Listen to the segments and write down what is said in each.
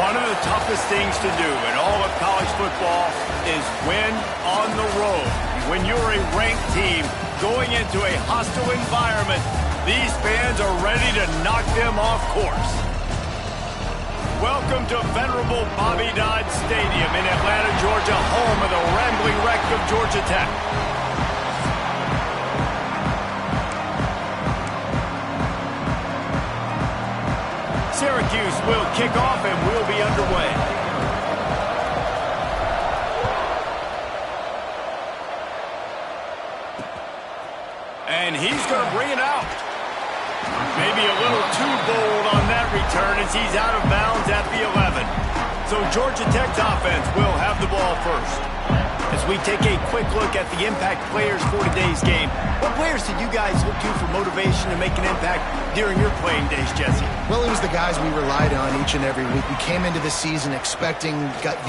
One of the toughest things to do in all of college football is win on the road. When you're a ranked team going into a hostile environment, these fans are ready to knock them off course. Welcome to venerable Bobby Dodd Stadium in Atlanta, Georgia, home of the rambling wreck of Georgia Tech. Syracuse will kick off and we'll be underway. And he's going to bring it out. Maybe a little too bold on that return as he's out of bounds at the 11. So Georgia Tech's offense will have the ball first. As we take a quick look at the impact players for today's game, what players did you guys look to for motivation to make an impact during your playing days, Jesse? Well, it was the guys we relied on each and every week. We came into the season expecting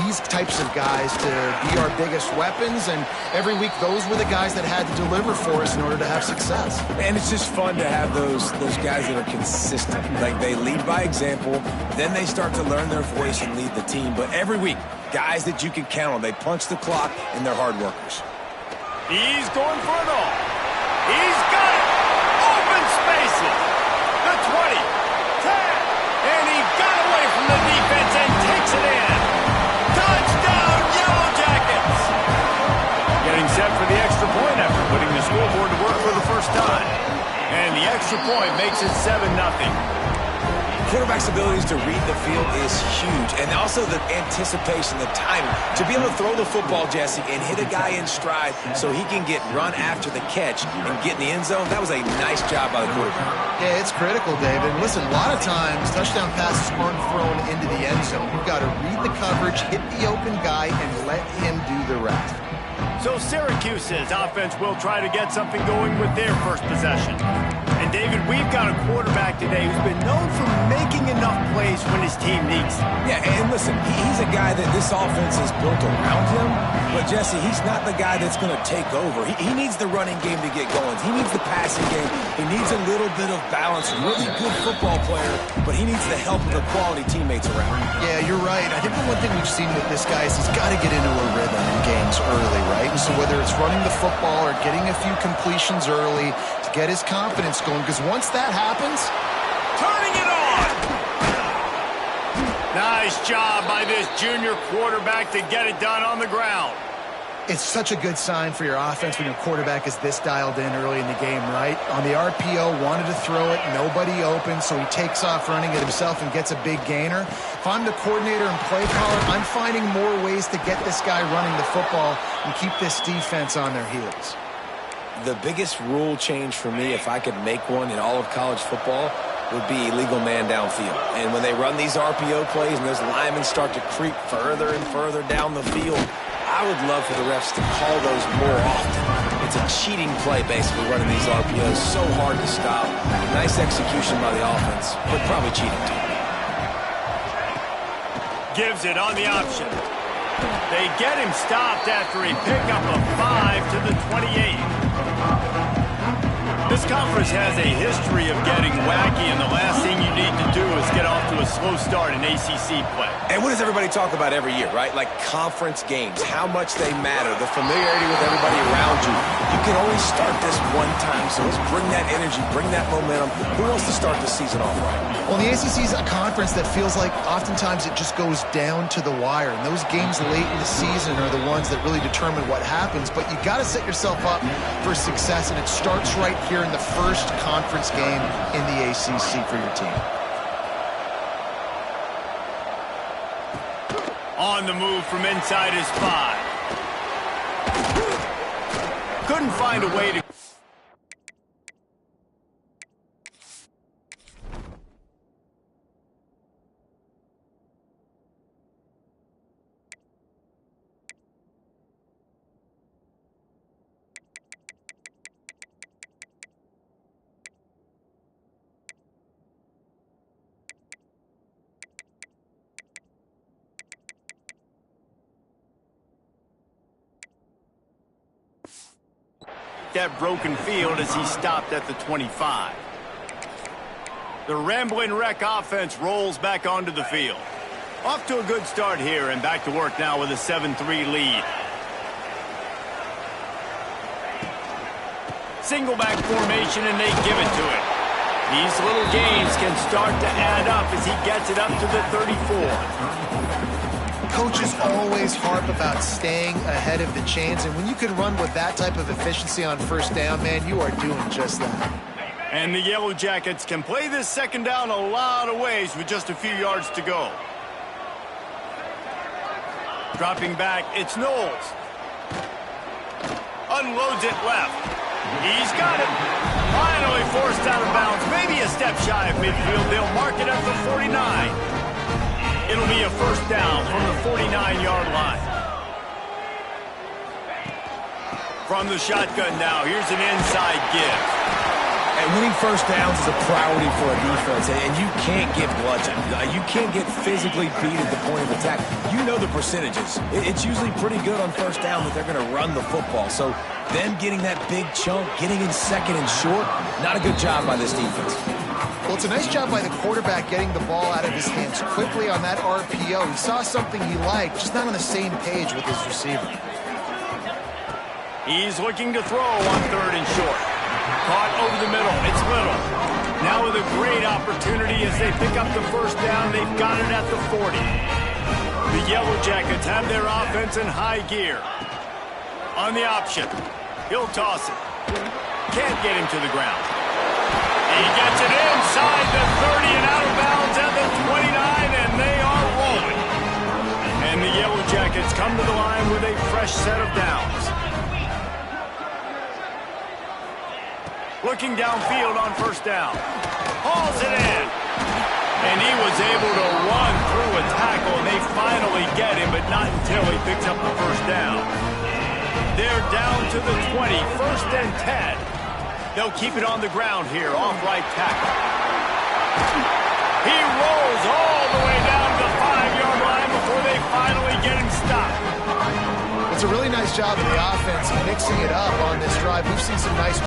these types of guys to be our biggest weapons, and every week those were the guys that had to deliver for us in order to have success. And it's just fun to have those guys that are consistent. Like, they lead by example, then they start to learn their voice and lead the team. But every week, guys that you can count on. They punch the clock, and they're hard workers. He's going for it all. He's got it. Open spaces. The 20, 10, and he got away from the defense and takes it in. Touchdown, Yellow Jackets. Getting set for the extra point after putting the scoreboard to work for the first time. And the extra point makes it 7-0. Quarterback's abilities to read the field is huge, and also the anticipation, the timing. To be able to throw the football, Jesse, and hit a guy in stride so he can get run after the catch and get in the end zone, that was a nice job by the quarterback. Yeah, it's critical, David. Listen, a lot of times, touchdown passes aren't thrown into the end zone. You've got to read the coverage, hit the open guy, and let him do the rest. So Syracuse's offense will try to get something going with their first possession. And David, we've got a quarterback today who's been known for making enough plays when his team needs them. Yeah, and listen, he's a guy that this offense is built around him. But, Jesse, he's not the guy that's going to take over. He needs the running game to get going. He needs the passing game. He needs a little bit of balance. Really good football player, but he needs the help of the quality teammates around him. Yeah, you're right. I think the one thing we've seen with this guy is he's got to get into a rhythm in games early, right? And so whether it's running the football or getting a few completions early to get his confidence going, because once that happens, turning it on. Nice job by this junior quarterback to get it done on the ground. It's such a good sign for your offense when your quarterback is this dialed in early in the game, right? On the RPO, wanted to throw it, nobody open, so he takes off running it himself and gets a big gainer. If I'm the coordinator and play caller, I'm finding more ways to get this guy running the football and keep this defense on their heels. The biggest rule change for me, if I could make one in all of college football, would be illegal man downfield. And when they run these RPO plays and those linemen start to creep further and further down the field, I would love for the refs to call those more often. It's a cheating play, basically, running these RPOs. So hard to stop. Nice execution by the offense, but probably cheating too. Gives it on the option. They get him stopped after a pickup of 5 to the 28. This conference has a history of getting wacky, and the last thing you need to do is get off to a slow start in ACC play. And what does everybody talk about every year, right? Like conference games, how much they matter, the familiarity with everybody around you. You can only start this one time, so let's bring that energy, bring that momentum. Who wants to start the season off right? Well, the ACC is a conference that feels like oftentimes it just goes down to the wire, and those games late in the season are the ones that really determine what happens. But you got to set yourself up for success, and it starts right here in the first conference game in the ACC for your team. On the move from inside his 5. Couldn't find a way to... that broken field as he stopped at the 25. The Rambling Wreck offense rolls back onto the field. Off to a good start here and back to work now with a 7-3 lead. Single back formation and they give it to it. These little gains can start to add up as he gets it up to the 34. Coaches always harp about staying ahead of the chains, and when you can run with that type of efficiency on first down, man, you are doing just that. And the Yellow Jackets can play this second down a lot of ways with just a few yards to go. Dropping back, it's Knowles. Unloads it left. He's got it. Finally forced out of bounds. Maybe a step shy of midfield. They'll mark it at the 49. It'll be a first down from the 49-yard line. From the shotgun now, here's an inside give. And winning first downs is a priority for a defense, and you can't get bludgeoned. You can't get physically beat at the point of attack. You know the percentages. It's usually pretty good on first down that they're going to run the football. So them getting that big chunk, getting in second and short, not a good job by this defense. Well, it's a nice job by the quarterback getting the ball out of his hands quickly on that RPO. He saw something he liked, just not on the same page with his receiver. He's looking to throw on third and short. Caught over the middle. It's Little. Now with a great opportunity as they pick up the first down. They've got it at the 40. The Yellow Jackets have their offense in high gear. On the option. He'll toss it. Can't get him to the ground. He gets it inside the 30 and out of bounds at the 29, and they are rolling. And the Yellow Jackets come to the line with a fresh set of downs. Looking downfield on first down. Hauls it in. And he was able to run through a tackle, and they finally get him, but not until he picks up the first down. They're down to the 20, first and 10. They'll keep it on the ground here, off right tackle. He rolls all the way down to the 5-yard line before they finally get him stopped. It's a really nice job of the offense mixing it up on this drive. We've seen some nice